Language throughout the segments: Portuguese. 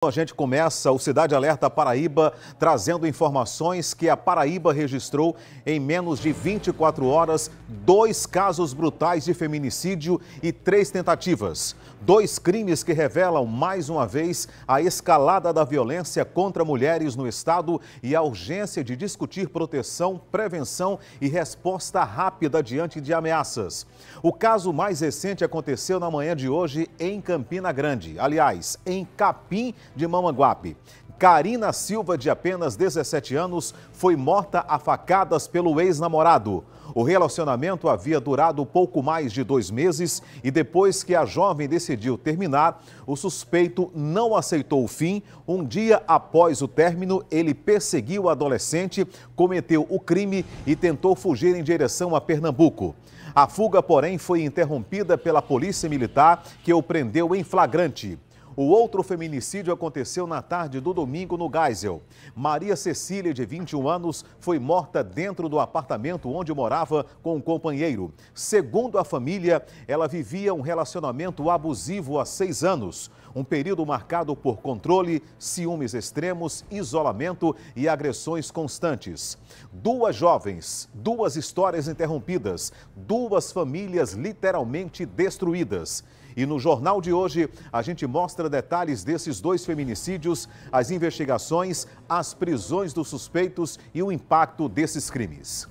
A gente começa o Cidade Alerta Paraíba trazendo informações que a Paraíba registrou em menos de 24 horas 2 casos brutais de feminicídio e 3 tentativas. 2 crimes que revelam mais uma vez a escalada da violência contra mulheres no estado e a urgência de discutir proteção, prevenção e resposta rápida diante de ameaças. O caso mais recente aconteceu na manhã de hoje em Campina Grande, aliás, em Capim de Mamanguape. Karina Silva, de apenas 17 anos, foi morta a facadas pelo ex-namorado. O relacionamento havia durado pouco mais de 2 meses e depois que a jovem decidiu terminar, o suspeito não aceitou o fim. Um dia após o término, ele perseguiu a adolescente, cometeu o crime e tentou fugir em direção a Pernambuco. A fuga, porém, foi interrompida pela Polícia Militar, que o prendeu em flagrante. O outro feminicídio aconteceu na tarde do domingo no Geisel. Maria Cecília, de 21 anos, foi morta dentro do apartamento onde morava com um companheiro. Segundo a família, ela vivia um relacionamento abusivo há 6 anos. Um período marcado por controle, ciúmes extremos, isolamento e agressões constantes. 2 jovens, 2 histórias interrompidas, 2 famílias literalmente destruídas. E no jornal de hoje, a gente mostra detalhes desses 2 feminicídios, as investigações, as prisões dos suspeitos e o impacto desses crimes.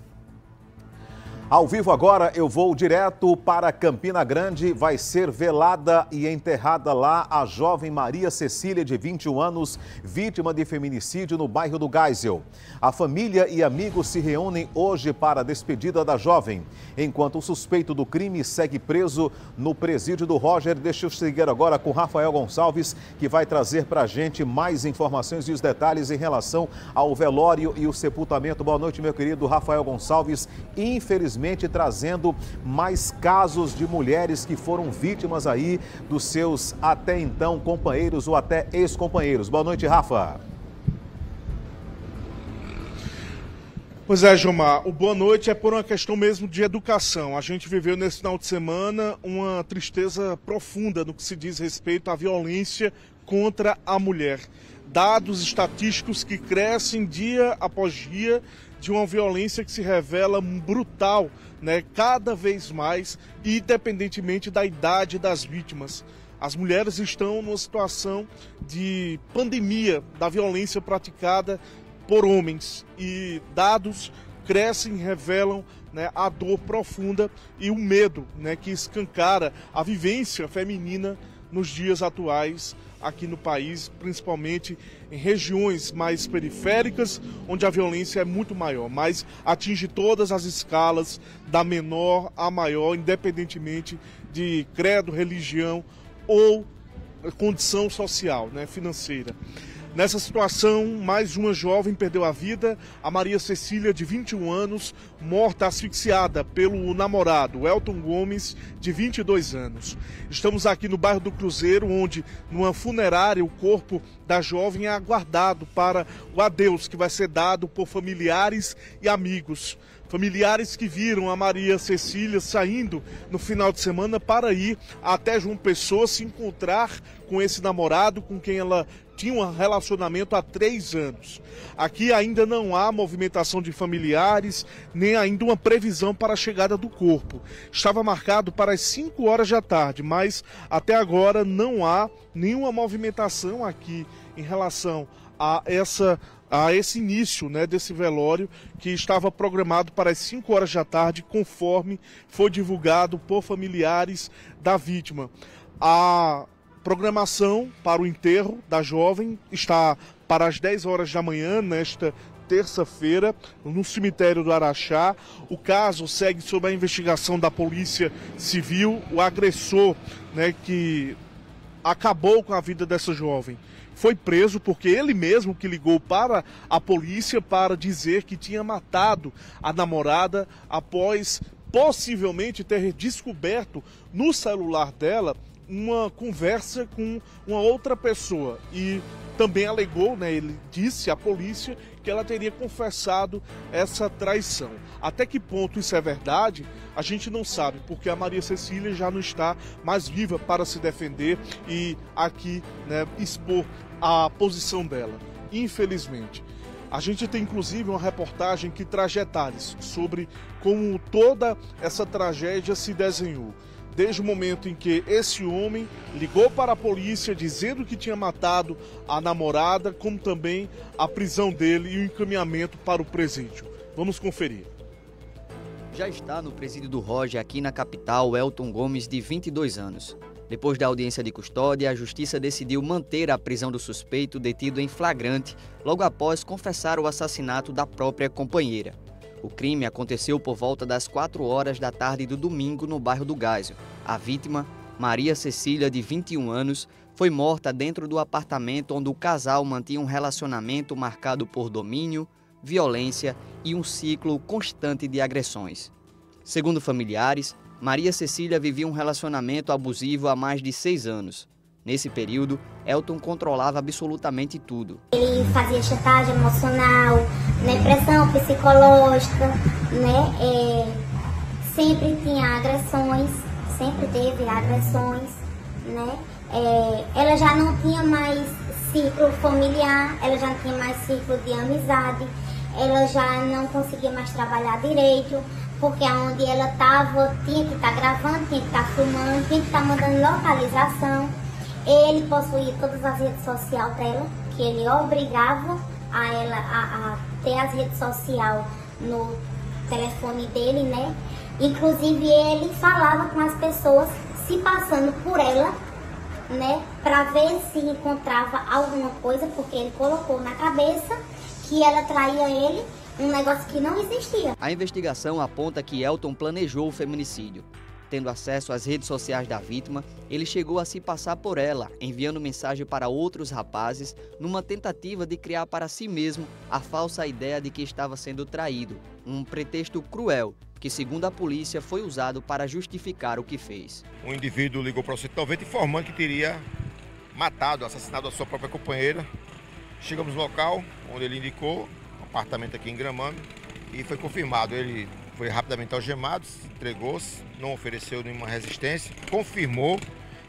Ao vivo agora, eu vou direto para Campina Grande. Vai ser velada e enterrada lá a jovem Maria Cecília, de 21 anos, vítima de feminicídio no bairro do Geisel. A família e amigos se reúnem hoje para a despedida da jovem, enquanto o suspeito do crime segue preso no presídio do Roger. Deixa eu seguir agora com Rafael Gonçalves, que vai trazer para a gente mais informações e os detalhes em relação ao velório e o sepultamento. Boa noite, meu querido Rafael Gonçalves. Infelizmente, trazendo mais casos de mulheres que foram vítimas aí dos seus até então companheiros ou até ex-companheiros. Boa noite, Rafa. Pois é, Gilmar, o boa noite é por uma questão mesmo de educação. A gente viveu nesse final de semana uma tristeza profunda no que se diz respeito à violência contra a mulher. Dados estatísticos que crescem dia após dia, de uma violência que se revela brutal, né, cada vez mais, independentemente da idade das vítimas. As mulheres estão numa situação de pandemia da violência praticada por homens e dados crescem e revelam, né, a dor profunda e o medo, né, que escancara a vivência feminina nos dias atuais aqui no país, principalmente em regiões mais periféricas, onde a violência é muito maior, mas atinge todas as escalas, da menor à maior, independentemente de credo, religião ou condição social, né, financeira. Nessa situação, mais uma jovem perdeu a vida, a Maria Cecília, de 21 anos, morta asfixiada pelo namorado, Elton Gomes, de 22 anos. Estamos aqui no bairro do Cruzeiro, onde, numa funerária, o corpo da jovem é aguardado para o adeus que vai ser dado por familiares e amigos. Familiares que viram a Maria Cecília saindo no final de semana para ir até João Pessoa se encontrar com esse namorado com quem ela tinha um relacionamento há 3 anos. Aqui ainda não há movimentação de familiares, nem ainda uma previsão para a chegada do corpo. Estava marcado para as 5 horas da tarde, mas até agora não há nenhuma movimentação aqui em relação a esse início, né, desse velório que estava programado para as 5 horas da tarde, conforme foi divulgado por familiares da vítima. A programação para o enterro da jovem está para as 10 horas da manhã, nesta terça-feira, no cemitério do Araxá. O caso segue sob a investigação da Polícia Civil. O agressor, né, que acabou com a vida dessa jovem foi preso porque ele mesmo que ligou para a polícia para dizer que tinha matado a namorada após possivelmente ter descoberto no celular dela uma conversa com uma outra pessoa e também alegou, né, ele disse à polícia que ela teria confessado essa traição. Até que ponto isso é verdade, a gente não sabe, porque a Maria Cecília já não está mais viva para se defender e aqui, né, expor a posição dela, infelizmente. A gente tem inclusive uma reportagem que traz detalhes sobre como toda essa tragédia se desenhou. Desde o momento em que esse homem ligou para a polícia dizendo que tinha matado a namorada, como também a prisão dele e o encaminhamento para o presídio. Vamos conferir. Já está no presídio do Roger, aqui na capital, Elton Gomes, de 22 anos. Depois da audiência de custódia, a justiça decidiu manter a prisão do suspeito detido em flagrante, logo após confessar o assassinato da própria companheira. O crime aconteceu por volta das 4 horas da tarde do domingo no bairro do Gásio. A vítima, Maria Cecília, de 21 anos, foi morta dentro do apartamento onde o casal mantinha um relacionamento marcado por domínio, violência e um ciclo constante de agressões. Segundo familiares, Maria Cecília vivia um relacionamento abusivo há mais de 6 anos. Nesse período, Elton controlava absolutamente tudo. Ele fazia chantagem emocional, pressão psicológica, sempre tinha agressões, sempre teve agressões, Ela já não tinha mais ciclo familiar, ela já não tinha mais ciclo de amizade, ela já não conseguia mais trabalhar direito, porque onde ela estava tinha que estar gravando, tinha que estar filmando, tinha que estar mandando localização. Ele possuía todas as redes sociais dela, que ele obrigava a ela a ter as redes sociais no telefone dele, Inclusive ele falava com as pessoas se passando por ela, para ver se encontrava alguma coisa, porque ele colocou na cabeça que ela traía ele, um negócio que não existia. A investigação aponta que Elton planejou o feminicídio. Tendo acesso às redes sociais da vítima, ele chegou a se passar por ela, enviando mensagem para outros rapazes, numa tentativa de criar para si mesmo a falsa ideia de que estava sendo traído. Um pretexto cruel, que segundo a polícia foi usado para justificar o que fez. Um indivíduo ligou para o 190 informando que teria matado, assassinado a sua própria companheira. Chegamos no local, onde ele indicou, um apartamento aqui em Gramame, e foi confirmado. Ele foi rapidamente algemado, entregou-se, não ofereceu nenhuma resistência, confirmou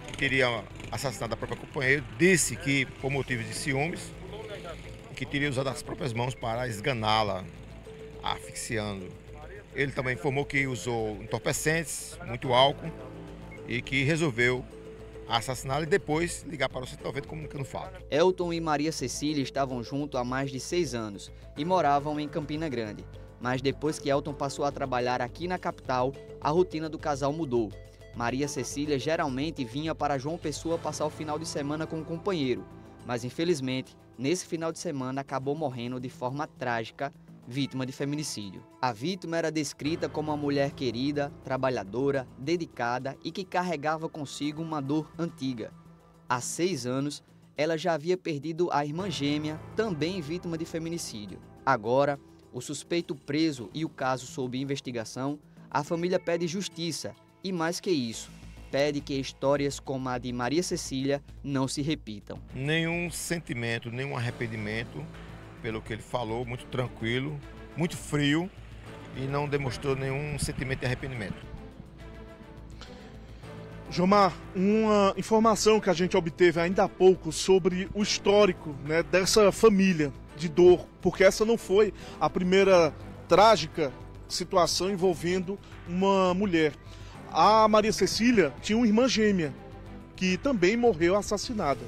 que teria assassinado a própria companheira, disse que por motivos de ciúmes, que teria usado as próprias mãos para esganá-la, asfixiando. Ele também informou que usou entorpecentes, muito álcool, e que resolveu assassiná-la e depois ligar para o 190 comunicando o fato. Elton e Maria Cecília estavam juntos há mais de 6 anos e moravam em Campina Grande. Mas depois que Elton passou a trabalhar aqui na capital, a rotina do casal mudou. Maria Cecília geralmente vinha para João Pessoa passar o final de semana com o companheiro, mas infelizmente, nesse final de semana acabou morrendo de forma trágica, vítima de feminicídio. A vítima era descrita como uma mulher querida, trabalhadora, dedicada e que carregava consigo uma dor antiga. Há 6 anos, ela já havia perdido a irmã gêmea, também vítima de feminicídio. Agora, o suspeito preso e o caso sob investigação, a família pede justiça e, mais que isso, pede que histórias como a de Maria Cecília não se repitam. Nenhum sentimento, nenhum arrependimento, pelo que ele falou, muito tranquilo, muito frio e não demonstrou nenhum sentimento de arrependimento. Jomar, uma informação que a gente obteve ainda há pouco sobre o histórico dessa família de dor, porque essa não foi a primeira trágica situação envolvendo uma mulher. A Maria Cecília tinha uma irmã gêmea, que também morreu assassinada.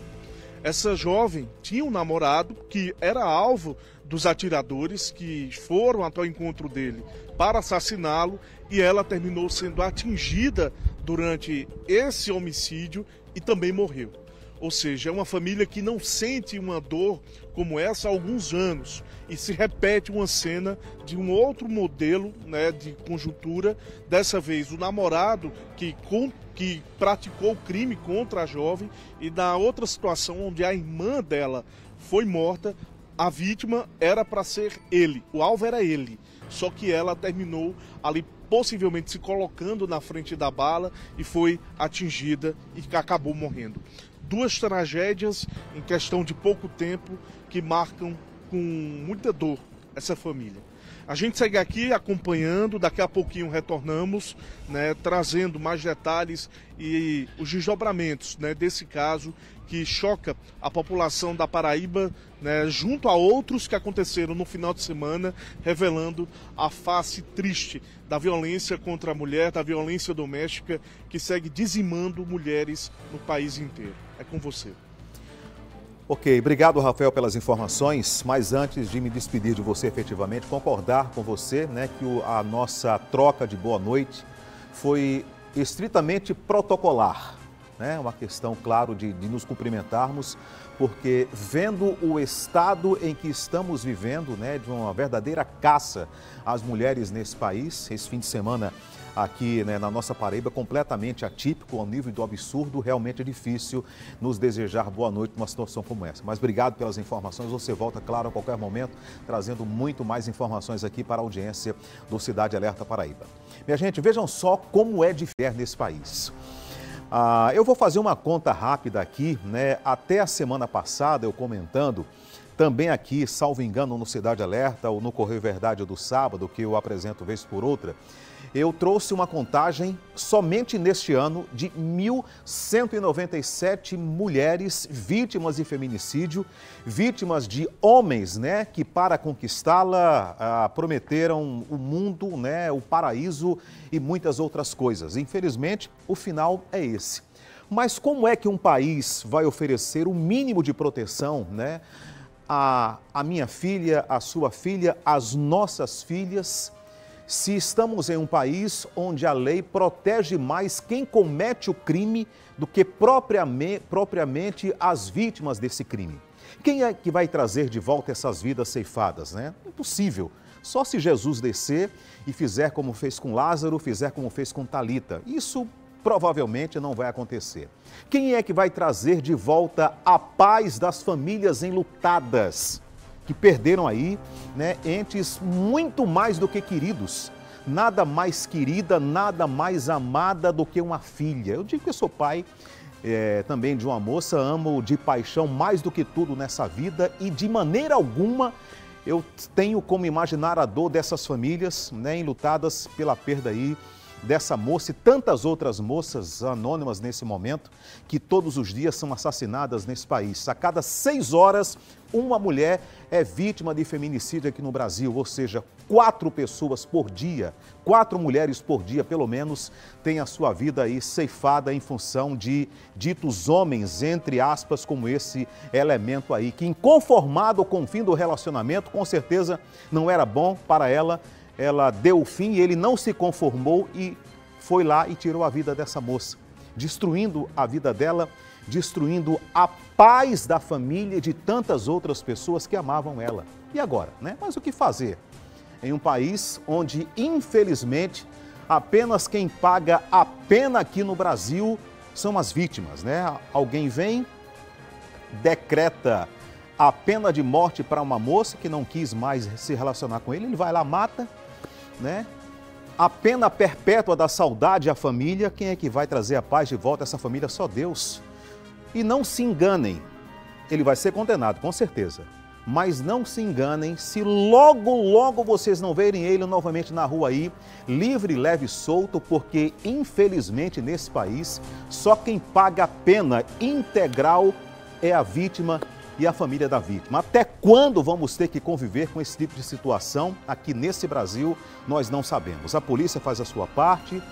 Essa jovem tinha um namorado que era alvo dos atiradores que foram até o encontro dele para assassiná-lo e ela terminou sendo atingida durante esse homicídio e também morreu. Ou seja, é uma família que não sente uma dor como essa há alguns anos e se repete uma cena de um outro modelo de conjuntura, dessa vez o namorado que praticou o crime contra a jovem e na outra situação onde a irmã dela foi morta, a vítima era para ser ele, o alvo era ele, só que ela terminou ali possivelmente se colocando na frente da bala e foi atingida e acabou morrendo. 2 tragédias em questão de pouco tempo que marcam com muita dor essa família. A gente segue aqui acompanhando, daqui a pouquinho retornamos, né, trazendo mais detalhes e os desdobramentos, né, desse caso que choca a população da Paraíba, né, junto a outros que aconteceram no final de semana, revelando a face triste da violência contra a mulher, da violência doméstica que segue dizimando mulheres no país inteiro. É com você. Ok, obrigado, Rafael, pelas informações, mas antes de me despedir de você efetivamente, concordar com você, né, que a nossa troca de boa noite foi estritamente protocolar, né, uma questão, claro, de nos cumprimentarmos, porque vendo o estado em que estamos vivendo, né, de uma verdadeira caça às mulheres nesse país, esse fim de semana aqui, né, na nossa Paraíba, completamente atípico, ao nível do absurdo, realmente é difícil nos desejar boa noite numa situação como essa. Mas obrigado pelas informações, você volta, claro, a qualquer momento, trazendo muito mais informações aqui para a audiência do Cidade Alerta Paraíba. Minha gente, vejam só como é diferente nesse país. Eu vou fazer uma conta rápida aqui, né? Até a semana passada, eu comentando, também aqui, salvo engano, no Cidade Alerta ou no Correio Verdade do sábado, que eu apresento vez por outra, eu trouxe uma contagem somente neste ano de 1.197 mulheres vítimas de feminicídio, vítimas de homens, né, que para conquistá-la prometeram o mundo, né, o paraíso e muitas outras coisas. Infelizmente, o final é esse. Mas como é que um país vai oferecer o mínimo de proteção, né, a minha filha, a sua filha, as nossas filhas, se estamos em um país onde a lei protege mais quem comete o crime do que propriamente as vítimas desse crime? Quem é que vai trazer de volta essas vidas ceifadas, né? Impossível. Só se Jesus descer e fizer como fez com Lázaro, fizer como fez com Talita. Isso provavelmente não vai acontecer. Quem é que vai trazer de volta a paz das famílias enlutadas, que perderam aí, né, entes muito mais do que queridos? Nada mais querida, nada mais amada do que uma filha. Eu digo que eu sou pai também de uma moça, amo de paixão mais do que tudo nessa vida e de maneira alguma eu tenho como imaginar a dor dessas famílias, né, enlutadas pela perda aí dessa moça e tantas outras moças anônimas nesse momento, que todos os dias são assassinadas nesse país. A cada 6 horas, uma mulher é vítima de feminicídio aqui no Brasil, ou seja, 4 pessoas por dia, 4 mulheres por dia, pelo menos, têm a sua vida aí ceifada em função de ditos homens, entre aspas, como esse elemento aí, que inconformado com o fim do relacionamento, com certeza não era bom para ela. Ela deu o fim e ele não se conformou e foi lá e tirou a vida dessa moça, destruindo a vida dela, destruindo a paz da família e de tantas outras pessoas que amavam ela. E agora, né? Mas o que fazer? Em um país onde, infelizmente, apenas quem paga a pena aqui no Brasil são as vítimas, né? Alguém vem, decreta a pena de morte para uma moça que não quis mais se relacionar com ele, ele vai lá, mata, né? A pena perpétua da saudade à família, quem é que vai trazer a paz de volta a essa família? Só Deus. E não se enganem, ele vai ser condenado, com certeza. Mas não se enganem se logo vocês não verem ele novamente na rua aí, livre, leve e solto, porque infelizmente nesse país, só quem paga a pena integral é a vítima e a família da vítima. Até quando vamos ter que conviver com esse tipo de situação aqui nesse Brasil, nós não sabemos. A polícia faz a sua parte,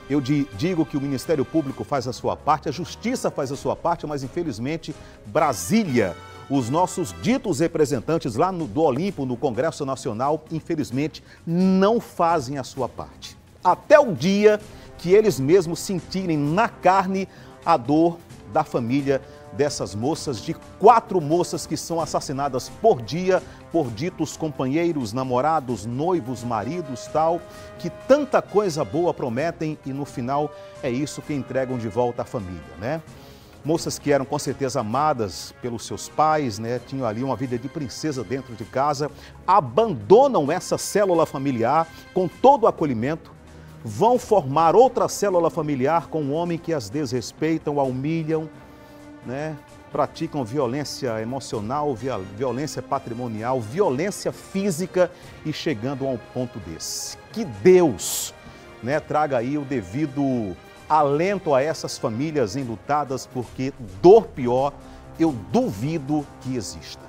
eu digo que o Ministério Público faz a sua parte, a Justiça faz a sua parte, mas infelizmente Brasília, os nossos ditos representantes lá do Olimpo, no Congresso Nacional, infelizmente não fazem a sua parte. Até o dia que eles mesmos sentirem na carne a dor da família dessas moças, de 4 moças que são assassinadas por dia por ditos companheiros, namorados, noivos, maridos, tal, que tanta coisa boa prometem e no final é isso que entregam de volta à família, né? Moças que eram com certeza amadas pelos seus pais, né? Tinham ali uma vida de princesa dentro de casa, abandonam essa célula familiar com todo o acolhimento, vão formar outra célula familiar com um homem que as desrespeitam, a humilham, né, praticam violência emocional, violência patrimonial, violência física e chegando a um ponto desse. Que Deus, né, traga aí o devido alento a essas famílias enlutadas, porque dor pior eu duvido que exista.